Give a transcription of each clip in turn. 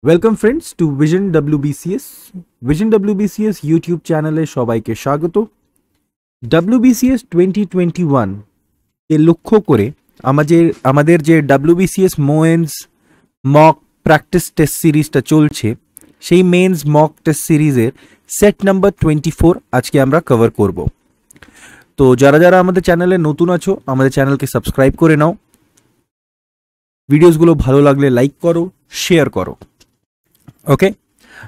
Welcome friends to vision WBCS. Vision WBCS YouTube চ্যানেলে সবাইকে স্বাগত। ডব্লিউবিসিএস 2021 এ লক্ষ্য করে আমাদের যে ডব্লিউবিসিএস মোয়েন্স মক প্র্যাকটিস টেস্ট সিরিজটা চলছে, সেই মেন্স মক টেস্ট সিরিজের সেট নাম্বার 24 আজকে আমরা কভার করব। তো যারা যারা আমাদের চ্যানেলে নতুন আছো, আমাদের চ্যানেলকে সাবস্ক্রাইব করে নাও। ভিডিওসগুলো ভালো লাগলে লাইক করো, শেয়ার করো। ওকে,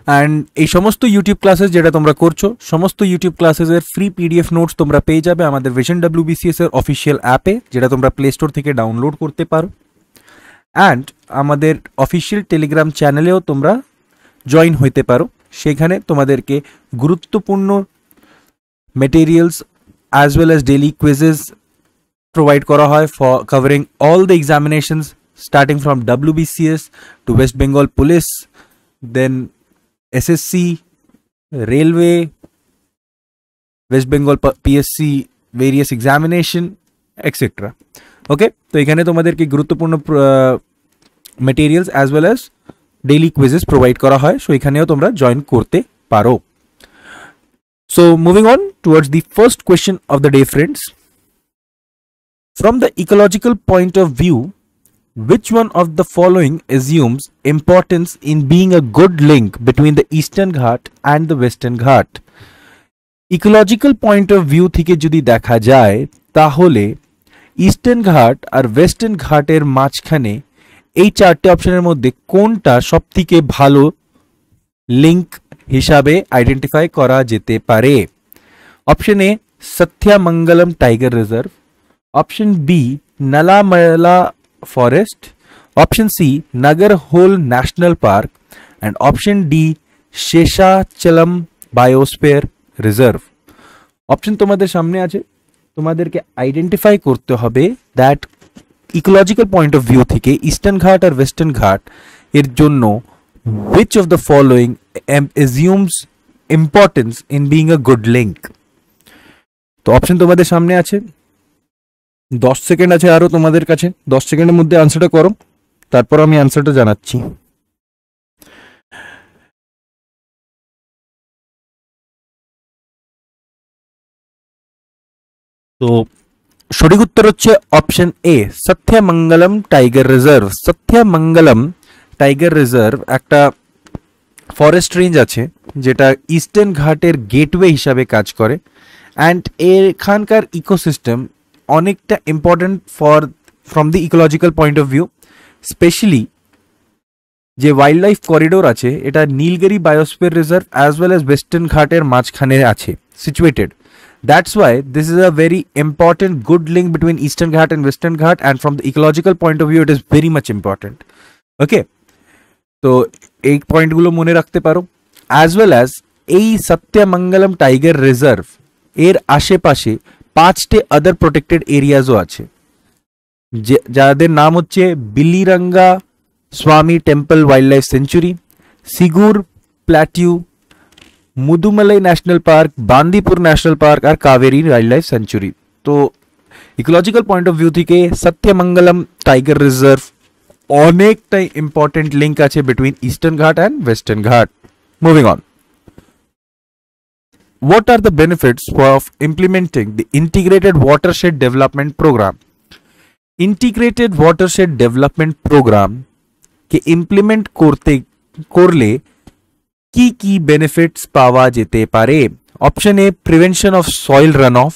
অ্যান্ড এই সমস্ত ইউটিউব ক্লাসেস যেটা তোমরা করছো, সমস্ত ইউটিউব ক্লাসেসের ফ্রি পিডিএফ নোটস তোমরা পেয়ে যাবে আমাদের ভিশন ডব্লিউবিসিএস এর অফিসিয়াল অ্যাপে, যেটা তোমরা প্লে স্টোর থেকে ডাউনলোড করতে পারো। অ্যান্ড আমাদের অফিসিয়াল টেলিগ্রাম চ্যানেলেও তোমরা জয়েন হইতে পারো। সেখানে তোমাদেরকে গুরুত্বপূর্ণ materials as well as daily quizzes provide করা হয় for covering all the examinations starting from WBCS to West Bengal Police, then SSC, Railway, West Bengal PSC, various examination, etc. ওকে, তো এখানে তোমাদেরকে গুরুত্বপূর্ণ materials as well as daily quizzes provide করা হয়, so এখানেও তোমরা জয়েন করতে পারো। So moving on towards the first question of the day friends. From the ecological point of view, which one of the following assumes importance in being a good link between the Eastern Ghat and the Western Ghat? Ecological point of view থেকে যদি দেখা যায়, তাহলে eastern Ghat আর western ঘাটের মাঝখানে এই চারটে অপশনের মধ্যে কোনটা সবথেকে ভালো লিঙ্ক হিসাবে আইডেন্টিফাই করা যেতে পারে? Option A Sathyamangalam tiger reserve, option B Nallamala forest, option C Nagarhole national park, and option D Seshachalam biosphere reserve. Option তোমাদের সামনে আছে, তোমাদেরকে আইডেন্টিফাই করতে হবে that ecological point of view থেকে ইস্টার্ন ঘাট আর ওয়েস্টার্ন ঘাট এর জন্য which of the following assumes importance in being a good link? তো অপশন তোমাদের সামনে আছে, 10 সেকেন্ড আছে আরও তোমাদের কাছে। 10 সেকেন্ডের মধ্যে আনসারটা করো, তারপর আমি আনসারটা জানাচ্ছি। তো সঠিক উত্তর হচ্ছে option A Sathyamangalam tiger reserve. Sathyamangalam tiger reserve একটা ফরেস্ট রেঞ্জ আছে যেটা ইস্টার্ন ঘাটের গেটওয়ে হিসাবে কাজ করে, অ্যান্ড এখানকার ইকোসিস্টেম অনেকটা important from the ecological point of view. Specially যে ওয়াইল্ড লাইফ করিডোর আছে, এটা Nilgiri biosphere reserve as well as western ঘাটের মাঝখানে আছে situated. That's why this is a very important good link between Eastern Ghat and Western Ghat, and from the ecological point of view it is very much important. Okay, তো এই পয়েন্টগুলো মনে রাখতে পারো। As well as এই সথ্যামঙ্গলম tiger reserve এর আশেপাশে 5টে আদার protected এরিয়াজও আছে, যাদের নাম হচ্ছে Biligiriranga Swamy temple wildlife sanctuary, Sigur plateau, Mudumalai national park, Bandipur national park আর কাবেরী ওয়াইল্ড লাইফ সেঞ্চুরি। তো ইকোলজিক্যাল পয়েন্ট অফ ভিউ থেকে সথ্যামঙ্গলম টাইগার রিজার্ভ অনেকটাই ইম্পর্টেন্ট লিঙ্ক আছে between eastern Ghat and western Ghat. Moving on, what are the benefits of implementing the integrated watershed development program? Integrated watershed development program কে implement করলে কি কি benefits পাওয়া যেতে পারে? Option A prevention of soil run off,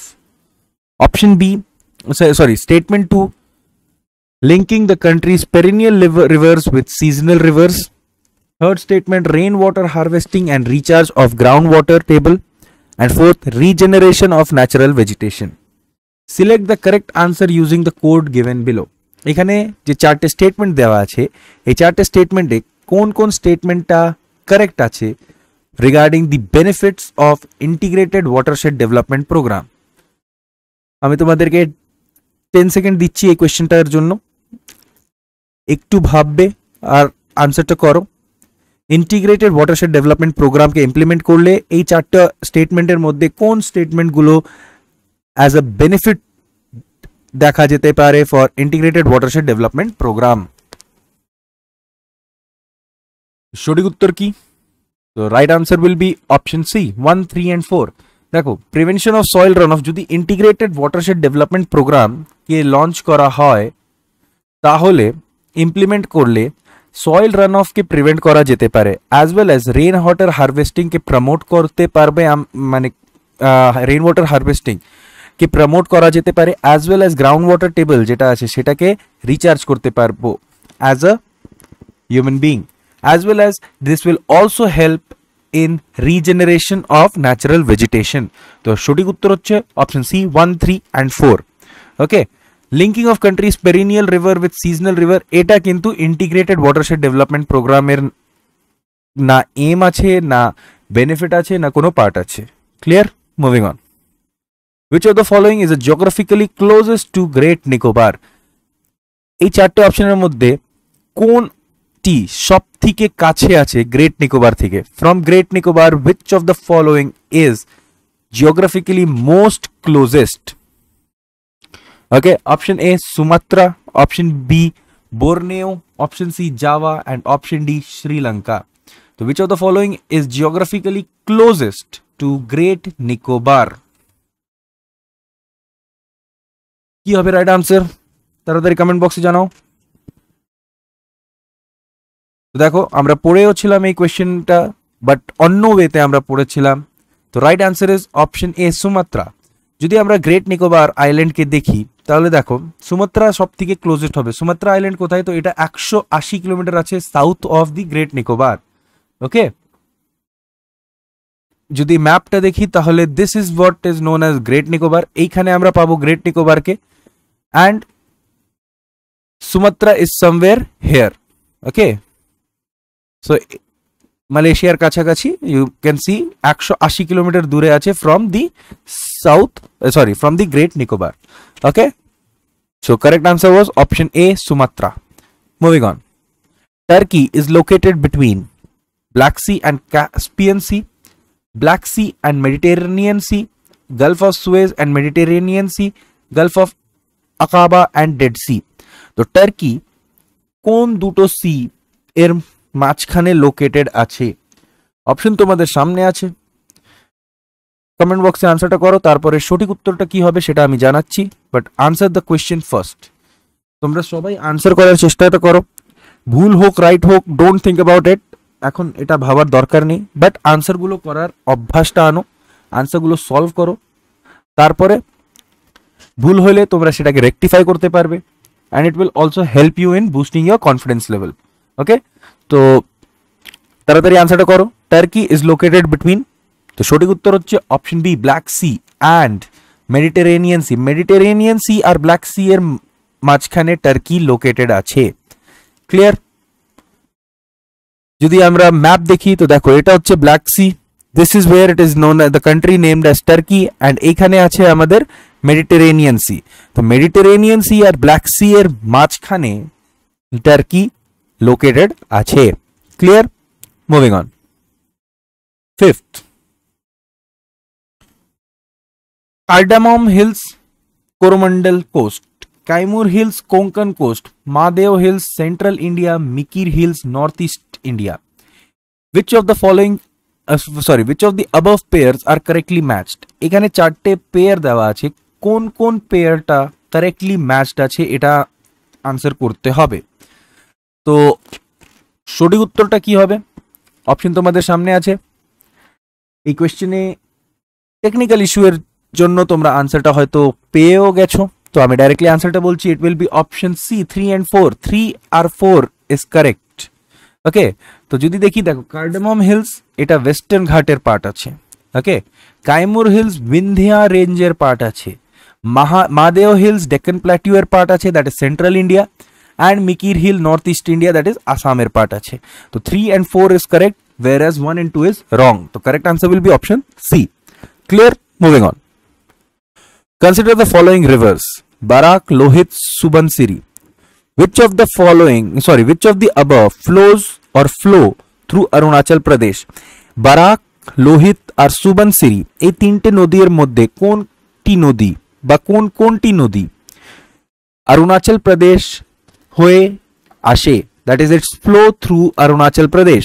option B statement 2 linking the country's perennial rivers with seasonal rivers, third statement rainwater harvesting and recharge of groundwater table, and fourth regeneration of natural vegetation. Select the correct answer using the code given below. এখানে যে চারটে statement দেওয়া আছে, এই চারটে স্টেটমেন্টে কোন কোন স্টেটমেন্টটা কারেক্ট আছে regarding the benefits of integrated watershed development programme. আমি তোমাদেরকে 10 সেকেন্ড দিচ্ছি এই কোয়েশ্চেনটার জন্য, একটু ভাববে আর আনসারটা করো। ইন্টিগ্রেটেড ওয়াটারশেড ডেভেলপমেন্ট প্রোগ্রামকে ইমপ্লিমেন্ট করলে এই চারটা স্টেটমেন্টের মধ্যে কোন স্টেটমেন্টগুলো অ্যাজ আ বেনিফিট দেখা যেতে পারে for integrated watershed development programme? সঠিক উত্তর কি? তো right answer will be option C 1, 3 and 4। দেখো, prevention of soil run off যদি ইন্টিগ্রেটেড ওয়াটারশেড ডেভেলপমেন্ট প্রোগ্রাম কে লঞ্চ করা হয়, তাহলে ইমপ্লিমেন্ট করলে সয়েল রান অফ কে প্রিভেন্ট করা যেতে পারে, as well as rain water harvesting কে প্রমোট করতে পারবে, মানে রেন ওয়াটার হারভেস্টিং কে প্রমোট করা যেতে পারে, as well as ground water table যেটা আছে সেটাকে রিচার্জ করতে পারবো as a human being, as well as this will also help in regeneration of natural vegetation. তো সঠিক উত্তর হচ্ছে option C 1, 3 and 4। Okay, linking of countries perennial river with seasonal river, এটা কিন্তু ইন্টিগ্রেটেড ওয়াটারশেড ডেভেলপমেন্ট প্রোগ্রামের না M আছে, না বেনিফিট আছে, না কোনো পার্ট আছে। Clear? Moving on. Which of the following is a geographically closest to Great Nicobar? এই চারটে অপশনের মধ্যে কোনটি সব থেকে কাছে আছে গ্রেট নিকোবার থেকে? From great Nicobar which of the following is geographically most closest? Okay, option A Sumatra, option B Borneo, option C Java and option D Sri Lanka. So which of the following is geographically closest to Great Nicobar? কি হবে right answer? তাড়াতাড়ি comment বক্সে জানাও। দেখো, আমরা পড়েও ছিলাম এই কোয়েশ্চেনটা, বাট অন্য ওয়েতে আমরা পড়েছিলাম। তো right answer is option A Sumatra. যদি আমরা গ্রেট নিকোবার আইল্যান্ডকে দেখি, তাহলে দেখো সুমাত্রা সব থেকে ক্লোজেস্ট হবে। সুমাত্রা আইল্যান্ড কোথায়? তো এটা 180 কিলোমিটার আছে south of the great Nicobar. Okay, যদি ম্যাপটা দেখি তাহলে this is what is known as great Nicobar. এইখানে আমরা পাবো গ্রেট নিকোবারকে, and Sumatra is somewhere here. Okay, so মালয়েশিয়ার কাছাকাছি you can see 180 কিলোমিটার দূরে আছে from the south, sorry, from the Great Nicobar. Okay, so correct answer was option A Sumatra. Moving on, Turkey is located between Black Sea and Caspian Sea, Black Sea and Mediterranean Sea, Gulf of Suez and Mediterranean Sea, Gulf of Aqaba and Dead Sea. তো Turkey কোন দুটো C এর মাঝখানে located আছে? Option তোমাদের সামনে আছে, comment বক্সে আনসারটা করো। তারপরে সঠিক উত্তরটা কি হবে সেটা আমি জানাচ্ছি, but answer the question first. তোমরা সবাই আনসার করার চেষ্টাটা করো, ভুল হোক রাইট হোক, ডোন্ট থিঙ্ক অ্যাবাউট ইট, এখন এটা ভাবার দরকার নেই, বাট আনসারগুলো করার অভ্যাসটা আনো, আনসারগুলো সলভ করো। তারপরে ভুল হলে তোমরা সেটাকে রেকটিফাই করতে পারবে, and it will also help you in boosting your confidence level. Okay, তো তাড়াতাড়ি আনসারটা করো। টার্কি ইজ লোকেটেড বিটুইন, তো সঠিক উত্তর হচ্ছে option B Black Sea and Mediterranean Sea. Mediterranean C আর ব্ল্যাক সি এর মাঝখানে টার্কি লোকেটেড আছে। ক্লিয়ার? যদি আমরা ম্যাপ দেখি তো দেখো এটা হচ্ছে black sea, this is where it is known the country named as Turkey, and এইখানে আছে আমাদের মেডিটেরেনিয়ান সি। তো মেডিটেরেনিয়ান সি আর ব্ল্যাক সি এর মাঝখানে টার্কি লোকেটেড আছে। Clear? Moving on. Fifth, cardamom hills Coromandel coast, Kaimur hills Konkan coast, Mahadeo hills central India, Mikir hills north east India. which of the following which of the above pairs are correctly matched? এখানে চারটে pair দেওয়া আছে, কোন কোন পেয়ারটা correctly matched আছে এটা answer করতে হবে। তো সঠিক উত্তরটা কি হবে? অপশন তোমাদের সামনে আছে। এই কোয়েশ্চেনে টেকনিক্যাল ইস্যু এর জন্য তোমরা আনসারটা হয়তো পেয়েও গেছো, তো আমি ডাইরেক্টলি আনসারটা বলছি। It will be option C 3 and 4। 3 আর 4 ইজ কারেক্ট। ওকে, তো যদি দেখি, দেখো কার্ডামম হিলস এটা ওয়েস্টার্ন ঘাটের পার্ট আছে। ওকে, কাইমুর হিলস বিন্ধিয়া রেঞ্জের পার্ট আছে, মাদেও হিলস ডেক্কান প্ল্যাটিউ এর পার্ট আছে, that is central India, and Mikir hill north east India, that is আসামের পার্ট আছে। তো 3 and 4 is correct, whereas 1 and 2 is wrong. So correct answer will be option C. Clear? Moving on. Consider the following rivers: Barak, Lohit, Subansiri. Which of the above flow through Arunachal Pradesh? Barak, Lohit আর সুবানসিরি এই তিনটে নদীর মধ্যে কোনটি নদী বা কোনটি নদী অরুণাচল প্রদেশ হয়ে আসে? That is its flow through Arunachal Pradesh.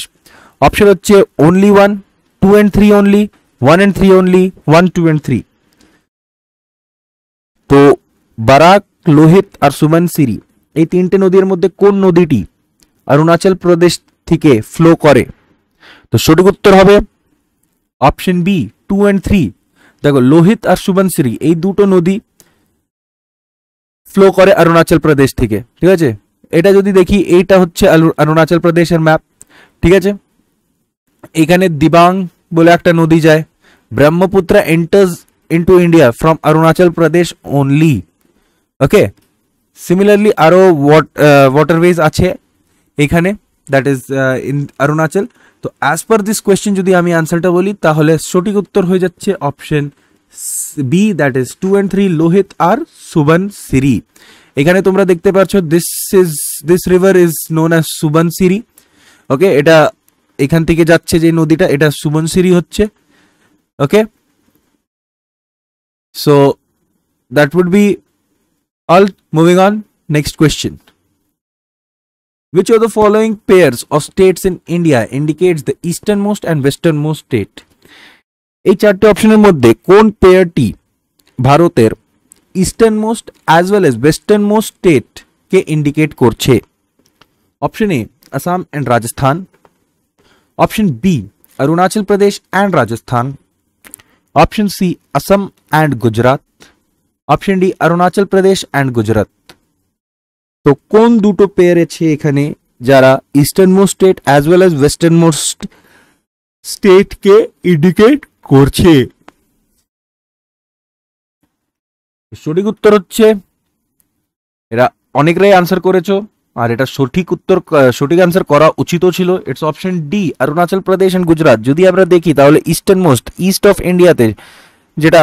Option হচ্ছে only 1, 2 and 3 only, 1 and 3 only, 1, 2 and 3। তো বারাক, লোহিত আর সুবনসিরি এই তিনটে নদীর মধ্যে কোন নদীটি অরুণাচল প্রদেশ থেকে ফ্লো করে? তো সঠিক উত্তর হবে অপশন বি 2 and 3। দেখো লোহিত আর সুবনসিরি এই দুটো নদী ফ্লো করে অরুণাচল প্রদেশ থেকে, ঠিক আছে। এটা যদি দেখি এইটা হচ্ছে অরুণাচল প্রদেশের ম্যাপ, ঠিক আছে। এখানে দিবাং বলে একটা নদী যায়, Brahmaputra enters into India from Arunachal Pradesh only, okay. Similarly আরো ওয়াটারওয়েজ আছে এখানে, দ্যাট ইজ ইন অরুণাচল। তো অ্যাজ পার দিস কোয়েশ্চেন যদি আমি আনসারটা বলি তাহলে সঠিক উত্তর হয়ে যাচ্ছে option B, that is 2 and 3 Lohit আর সুবনসিরি। এখানে তোমরা দেখতে পাচ্ছ this river is known as Subansiri, okay. এটা এখান থেকে যাচ্ছে যে নদীটা, এটা সুবনসিরি হচ্ছে, okay. So that would be all. Moving on, next question. Which of the following pairs of states in India indicates the easternmost and westernmost state? এই চারটি অপশনের মধ্যে কোন পেয়ারটি ভারতের easternmost as well as westernmost state কে indicate করছে? Option A Assam and Rajasthan, option B Arunachal Pradesh and Rajasthan, option C Assam and Gujarat, option D Arunachal Pradesh and Gujarat. তো কোন দুটো পেয়ার আছে এখানে যারা easternmost state as well as westernmost state কে ইন্ডিকেট করছে? সঠিক উত্তর হচ্ছে, এরা অনেকরাই আনসার করেছো আর এটা সঠিক আনসার করা উচিতও ছিল। It's option D Arunachal Pradesh and Gujarat. যদি আমরা দেখি তাহলে ইস্টার্নমোস্ট ইস্ট অফ ইন্ডিয়াতে যেটা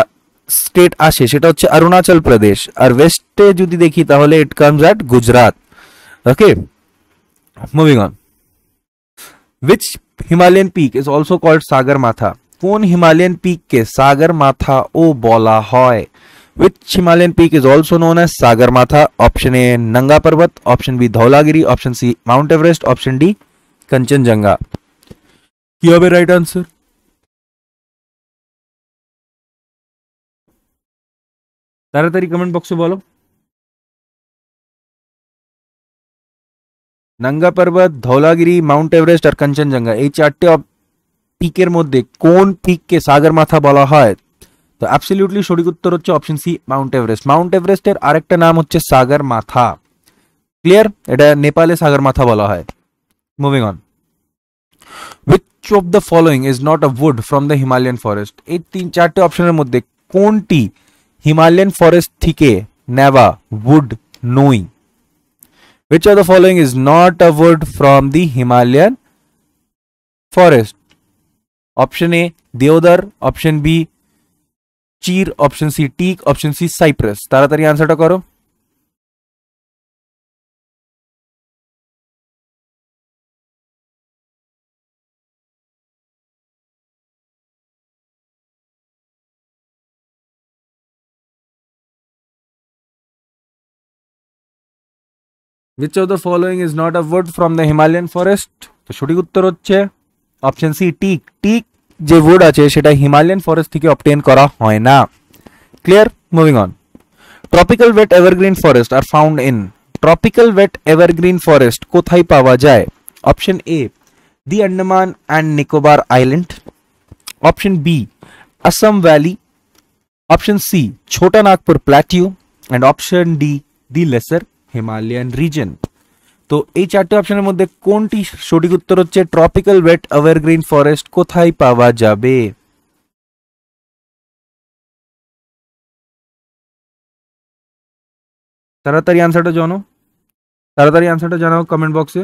স্টেট আসে সেটা হচ্ছে অরুণাচল প্রদেশ, আর ওয়েস্টে যদি দেখি তাহলে it comes at Gujarat, okay. Moving on, which Himalayan peak is also called Sagarmatha? কোন হিমালয়ান পিক কে সাগরমাথা ও বলা হয়? which Himalayan peak is also known as Sagarmatha? Option A Nanga Parbat, option B Dhaulagiri, option C Mount Everest, option D Kangchenjunga. কি হবে right answer? তাড়াতাড়ি comment বক্সে বলো। নঙ্গা পর্বত, ধৌলাগিরি, মাউন্ট এভারেস্ট আর কাঞ্চনজঙ্ঘা এই চারটে পিকের মধ্যে কোন পিককে সাগরমাথা বলা হয়? তো অ্যাবসলিউটলি সঠিক উত্তর হচ্ছে option C Mount Everest. Mount এভারেস্টের আরেকটা নাম হচ্ছে সাগরমাথা, ক্লিয়ার? এটা নেপালে সাগরমাথা বলা হয়। Moving on, which of the following is not a wood from the Himalayan forest? এই চারটে অপশনের মধ্যে কোনটি হিমালয়ান ফরেস্ট থেকে নেওয়া wood নয়? which of the following is not a wood from the Himalayan forest? Option A deodar, option B chir, option C teak, option C cypress. তাড়াতাড়ি আনসারটা করো। which of the following is not a wood from the Himalayan forest? তো সঠিক উত্তর হচ্ছে option C tick. Tick যে wood আছে সেটা হিমালয়ান ফরেস্ট থেকে অবটেন করা হয় না, clear? Moving on, tropical wet evergreen forest are found in. Tropical wet evergreen forest কোথায় পাওয়া যায়? Option A the Andaman and Nicobar island, option B Assam valley, option C Chota Nagpur plateau and option D the lesser Himalayan region. তো এই চারটে অপশনের মধ্যে কোনটি সঠিক উত্তর হচ্ছে ট্রপিক্যাল ওয়েট এভারগ্রিন ফরেস্ট কোথায় পাওয়া যাবে? তাড়াতাড়ি আনসারটা জানাও কমেন্ট বক্সে।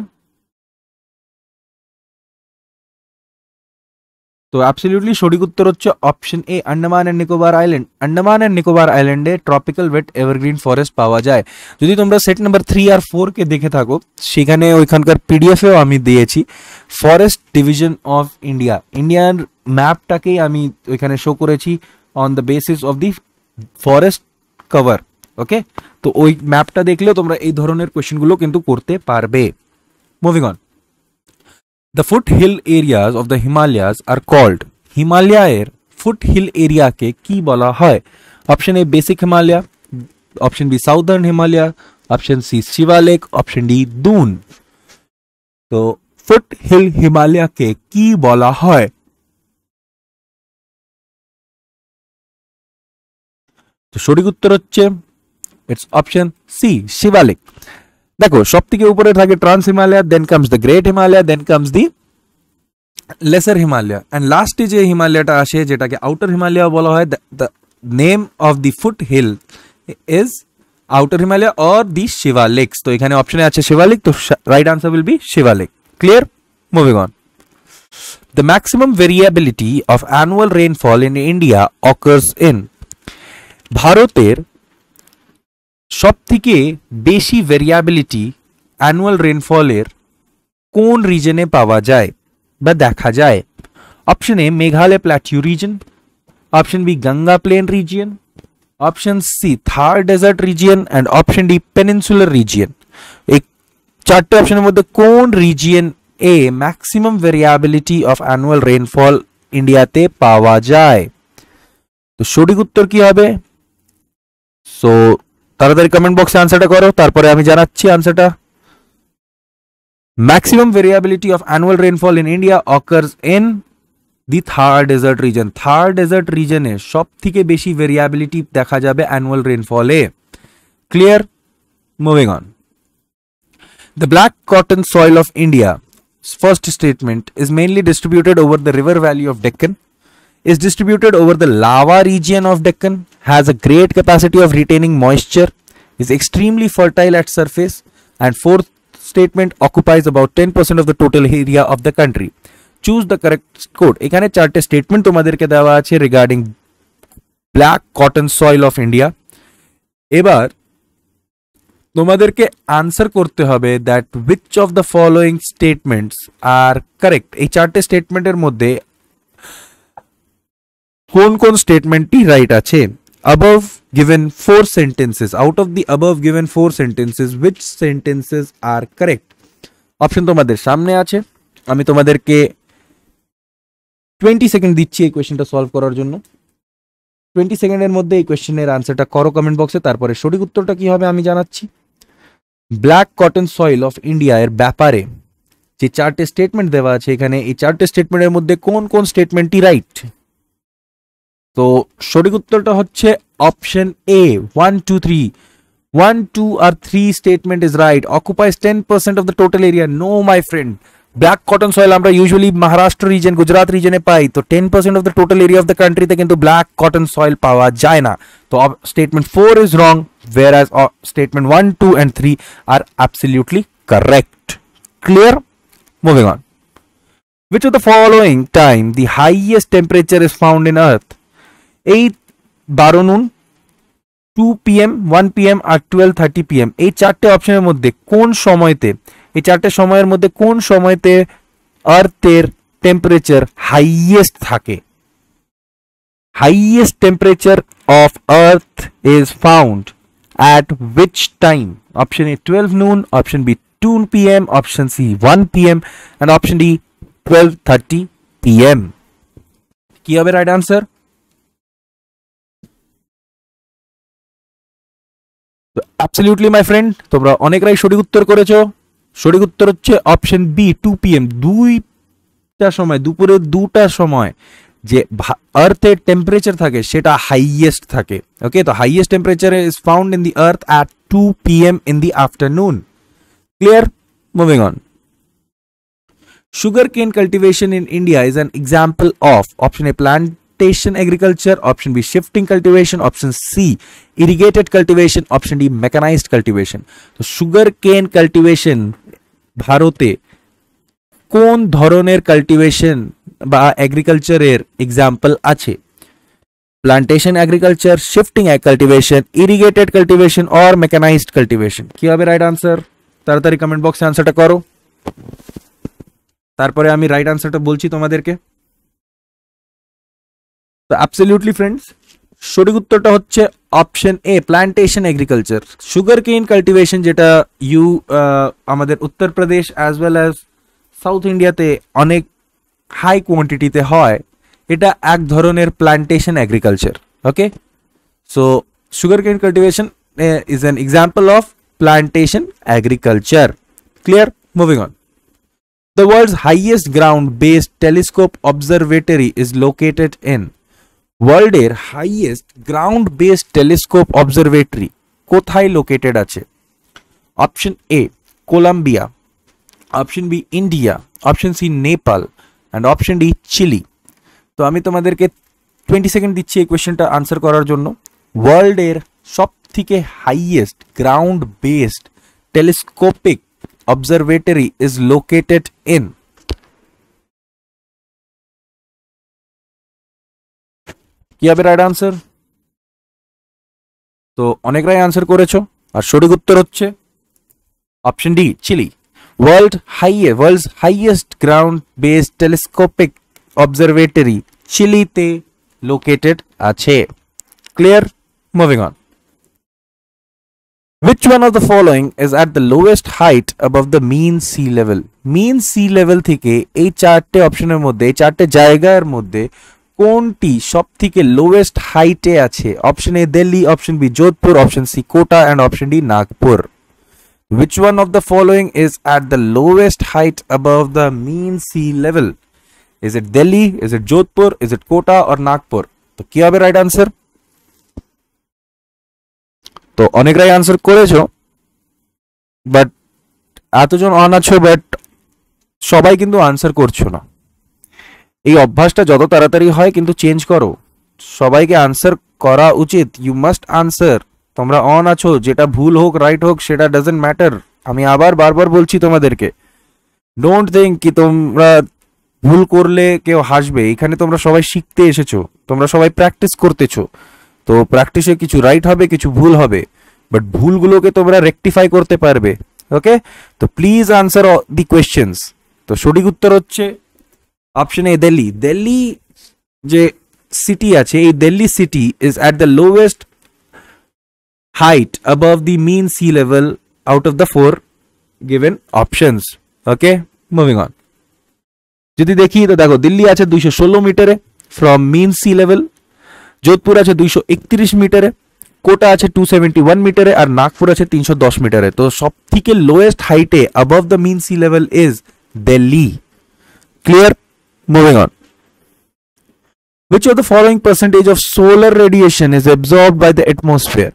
তো অ্যাবসলিউটলি সঠিক উত্তর হচ্ছে option A Andaman and Nicobar Island. Andaman and Nicobar আইল্যান্ডে ট্রপিক্যাল ওয়েট এভারগ্রিন ফরেস্ট পাওয়া যায়। যদি তোমরা সেট নাম্বার 3 আর 4 কে দেখে থাকো সেখানে ওইখানকার পিডিএফেও আমি দিয়েছি forest division of India, Indian ম্যাপটাকেই আমি ওইখানে শো করেছি on the basis of the forest cover, okay. তো ওই ম্যাপটা দেখলেও তোমরা এই ধরনের কোয়েশ্চেনগুলো কিন্তু করতে পারবে। Moving on, The foothill areas of the Himalayas are called হিমালয়ের ফুটহিল এরিয়াকে কি বলা হয়? Option A basic Himalaya, option B southern Himalaya, option C Shivalik, option D Doon. তো ফুটহিল হিমালয়কে কি বলা হয়? তো সঠিক উত্তর হচ্ছে ইটস অপশন সি শিবালিক। দেখো সব থেকে উপরে থাকে trans Himalaya, then comes the great Himalaya, then comes the lesser Himalaya, and লাস্টে যে হিমালয়টা আসে যেটাকে আউটার হিমালয় বলা হয়, the name of the foothill is outer Himalaya or the Shivaliks. তো এখানে অপশনে আছে শিবালিক, তো right answer will be Shivalik. Clear? Moving on. The maximum variability of annual rainfall in India occurs in ভারতের সবথেকে বেশি ভেরিয়াবিলিটি অ্যানুয়াল রেনফলের কোন রিজনে পাওয়া যায় বা দেখা যায়? Option A Meghalaya plateau region, option B Ganga plain region, option C Thar desert region, and option D peninsular region. এই চারটে অপশনের মধ্যে কোন রিজিয়ন এ maximum variability of annual rainfall ইন্ডিয়াতে পাওয়া যায়? তো সঠিক উত্তর কি হবে? সো তাড়াতাড়ি কমেন্ট বক্সে আনসারটা করো, তারপরে আমি জানাচ্ছি আনসারটা। Maximum variability of annual rainfall in India occurs in the Thar desert region. Thar desert রিজনে সব থেকে বেশি ভেরিয়াবিলিটি দেখা যাবে অ্যানুয়াল রেনফলে। Clear? Moving on. The black cotton soil of India, first statement, is mainly distributed over the river valley of Deccan, is distributed over the lava region of Deccan, has a great capacity of retaining moisture, is extremely fertile at surface, and fourth statement, occupies about 10% of the total area of the country. Choose the correct code. এখানে চারটে statement তোমাদেরকে দেওয়া আছে regarding black cotton soil of India. এবার তোমাদেরকে answer করতে হবে that which of the following statements are correct। এই চারটে স্টেটমেন্টের মধ্যে কোন কোন স্টেটমেন্টটি রাইট আছে? above given four sentences, out of the above given four sentences, which sentences are correct? Option তোমাদের সামনে আছে, আমি তোমাদেরকে 20 সেকেন্ড দিচ্ছি এই কোয়েশ্চেনটা সলভ করার জন্য। 20 সেকেন্ডের মধ্যে এই কোয়েশ্চেনের আনসারটা করো কমেন্ট বক্সে, তারপরে সঠিক উত্তরটা কি হবে আমি জানাচ্ছি। Black cotton soil of India এর ব্যাপারে যে চারটে স্টেটমেন্ট দেওয়া আছে এখানে, এই চারটে স্টেটমেন্টের মধ্যে কোন কোন স্টেটমেন্টটি রাইট? তো সঠিক উত্তরটা হচ্ছে অপশন এ 1 2 3। 1 2 আর 3 statement is right. Occupies 10% of the total area. No my friend, black cotton soil আমরা ইউজুয়ালি মহারাষ্ট্র রিজন, গুজরাট রিজনে পাই, তো 10% of the total area of the কান্ট্রিতে কিন্তু ব্ল্যাক কটন সয়েল পাওয়া যায় না। তো statement 4 is wrong, whereas statement 1 2 and 3 are absolutely correct. Clear? Moving on. Which of the following time the highest temperature is found in earth? 8 12 noon, 2 pm, 1 pm R 12:30 pm। এই চারটে অপশনের মধ্যে কোন সময়তে, এই চারটে সময়ের মধ্যে কোন সময়তে আর্থের টেম্পারেচার হাইয়েস্ট থাকে? Highest temperature of earth is found at which time? Option A 12 noon, option B 2 pm, option C 1 pm, and option D 12:30 pm. কি হবে right answer? Absolutely my friend, তোমরা অনেকরাই সঠিক উত্তর করেছো। সঠিক উত্তর হচ্ছে অপশন বি 2 pm, দুইটা সময়, দুপুরে 2টার সময় যে আর্থের টেম্পারেচার থাকে সেটা হাইয়েস্ট থাকে। ওকে, তো highest temperature is found in the earth at 2 pm in the afternoon. Clear? Moving on. Sugar cane cultivation in India is an example of option A plantation agriculture, option B shifting cultivation, option C irrigated cultivation, option D mechanised cultivation. তো sugar cane cultivation ভারতে কোন ধরনের cultivation বা এগ্রিকালচারের example আছে? Plantation agriculture, shifting cultivation, irrigated cultivation or mechanised cultivation. কি হবে right answer? তাড়াতাড়ি কমেন্ট বক্সে আনসারটা করো, তারপরে আমি রাইট আনসারটা বলছি তোমাদেরকে। তো অ্যাবসলিউটলি ফ্রেন্ডস, সঠিক উত্তরটা হচ্ছে option A plantation agriculture. Sugar cane cultivation যেটা আমাদের Uttar Pradesh as well as south ইন্ডিয়াতে অনেক হাই কোয়ান্টিটিতে হয়, এটা এক ধরনের plantation agriculture. Okay, so sugar cane cultivation is an example of plantation agriculture. Clear? Moving on. The world's highest ground-based telescope observatory is located in ওয়ার্ল্ডের highest ground based telescope observatory কোথায় located আছে? Option A Colombia, option B India, option C Nepal and option D Chile. তো আমি তোমাদেরকে 20 second দিচ্ছি এই কোয়েশ্চেনটা answer করার জন্য। ওয়ার্ল্ডের সব থেকে highest ground based telescopic observatory is located in কি হবে রাইট আনসার? তো অনেকরাই আনসার করেছো আর সঠিক উত্তর হচ্ছে option D Chile. World's highest ground based telescopic observatory চিলিতে লোকেটেড আছে। Clear? Moving on. Which one of the following is at the lowest height above the mean sea level? Mean sea level থেকে এই চারটে অপশনের মধ্যে, এই চারটে জায়গার মধ্যে কোনটি সব থেকে লোয়েস্ট হাইটে আছে? Option A Delhi, option B Jodhpur, option C Kota and option D Nagpur. Which one of the following is at the lowest height above the mean sea level? Is it Delhi? Is it Jodhpur? Is it Kota or Nagpur? তো কি হবে right answer? তো অনেকরাই answer করেছো, but এতজন on আছো, but সবাই কিন্তু answer করছো না। এই অভ্যাসটা যত তাড়াতাড়ি হয় কিন্তু চেঞ্জ করো। সবাইকে আনসার করা উচিত। You must answer. তোমরা অন আছো, যেটা ভুল হোক রাইট হোক সেটা ডাজন্ট ম্যাটার। আমি আবার বারবার বলছি তোমাদেরকে, ডোন্ট থিঙ্ক কি তোমরা ভুল করলে কেউ হাসবে। এখানে তোমরা সবাই শিখতে এসেছো, তোমরা সবাই প্র্যাকটিস করতেছো। তো প্র্যাকটিসে কিছু রাইট হবে, কিছু ভুল হবে, বাট ভুলগুলোকে তোমরা রেকটিফাই করতে পারবে। ওকে, তো প্লিজ আনসার দি কোয়েশ্চেন্স। তো সঠিক উত্তর হচ্ছে অপশন এ দিল্লি। দিল্লি যে সিটি আছে, এই Delhi city is at the lowest height above the mean sea level out of the 4 given options. Okay, moving on. যদি দেখি তো দেখো, দিল্লি আছে 216 মিটারে from mean sea level, Jodhpur আছে 231 মিটারে, কোটা আছে 271 মিটারে আর নাগপুর আছে 310 মিটারে। তো সব থেকে লোয়েস্ট হাইটে above the mean sea level is Delhi. Clear? Moving on. Which of the following percentage of solar radiation is absorbed by the atmosphere?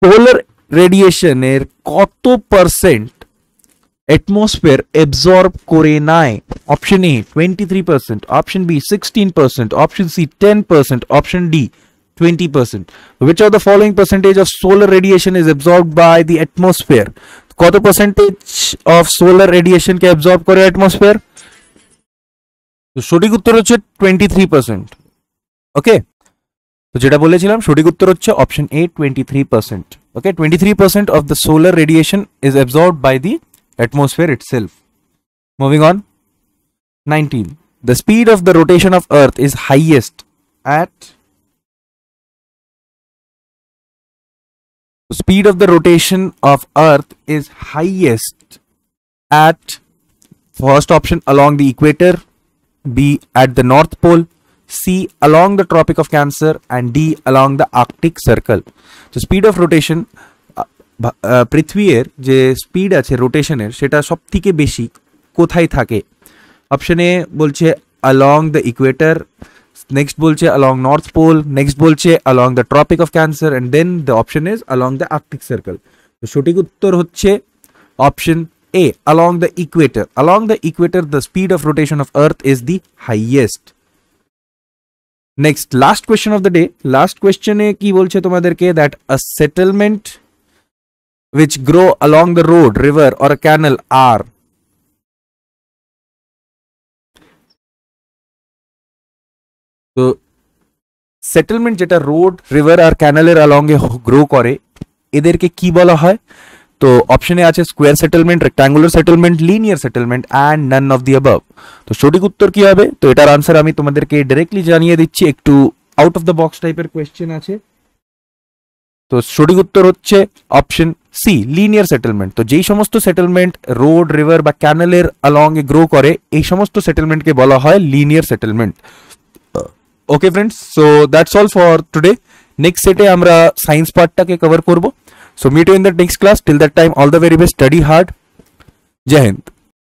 Solar radiation এর কত পার্সেন্ট অ্যাটমসফিয়ার এবজর্ব করে নেয়? Option A 23%, option B 16%, option C 10%, option D 20%. Which of the following percentage of solar radiation is absorbed by the atmosphere? কত percentage of solar radiation K absorb করে atmosphere? তো সঠিক উত্তর হচ্ছে 23%। ওকে, তো যেটা বলেছিলাম সঠিক উত্তর হচ্ছে option A 23%। Okay, 23% of the solar radiation is absorbed by the atmosphere itself. Moving on. 19. The speed of the rotation of Earth is highest at the speed of the rotation of Earth is highest at first option along the equator, B at the North Pole, C along the Tropic of Cancer and D along the Arctic Circle. So speed of rotation পৃথিবীর যে speed আছে রোটেশনের সেটা সব থেকে বেশি কোথায় থাকে? Option A বলছে along the equator, next বলছে along North Pole, next বলছে along the Tropic of Cancer and then the option is along the Arctic Circle. তো সঠিক উত্তর হচ্ছে option A along the equator. Along the equator the speed of rotation of Earth is the highest. Next, last question of the day. Last question এ কি বলছে তোমাদেরকে that a settlement which grow along the road, river or a canal are তো settlement যেটা road, river আর ক্যানালের along এ grow করে এদেরকে কি বলা হয়? তো অপশনে আছে square settlement, rectangular settlement, linear settlement and none of the above. তো সঠিক উত্তর কি হবে? তো এটার আনসার আমি তোমাদেরকে ডাইরেক্টলি জানিয়ে দিচ্ছি। একটু আউট অফ দ্য বক্স টাইপের কোয়েশ্চেন আছে। তো সঠিক উত্তর হচ্ছে অপশন সি, লিনিয়ার সেটেলমেন্ট। তো যেই সমস্ত সেটেলমেন্ট রোড, রিভার বা ক্যানেলের অ্যালং এ গ্রো করে, এই সমস্ত সেটেলমেন্টকে বলা হয় linear settlement. Okay friends, so that's all for today. Next সেটে আমরা সায়েন্স পার্টটাকে কভার করব। So meet you in the next class. Till that time all the very best, study hard. জয় হিন্দ।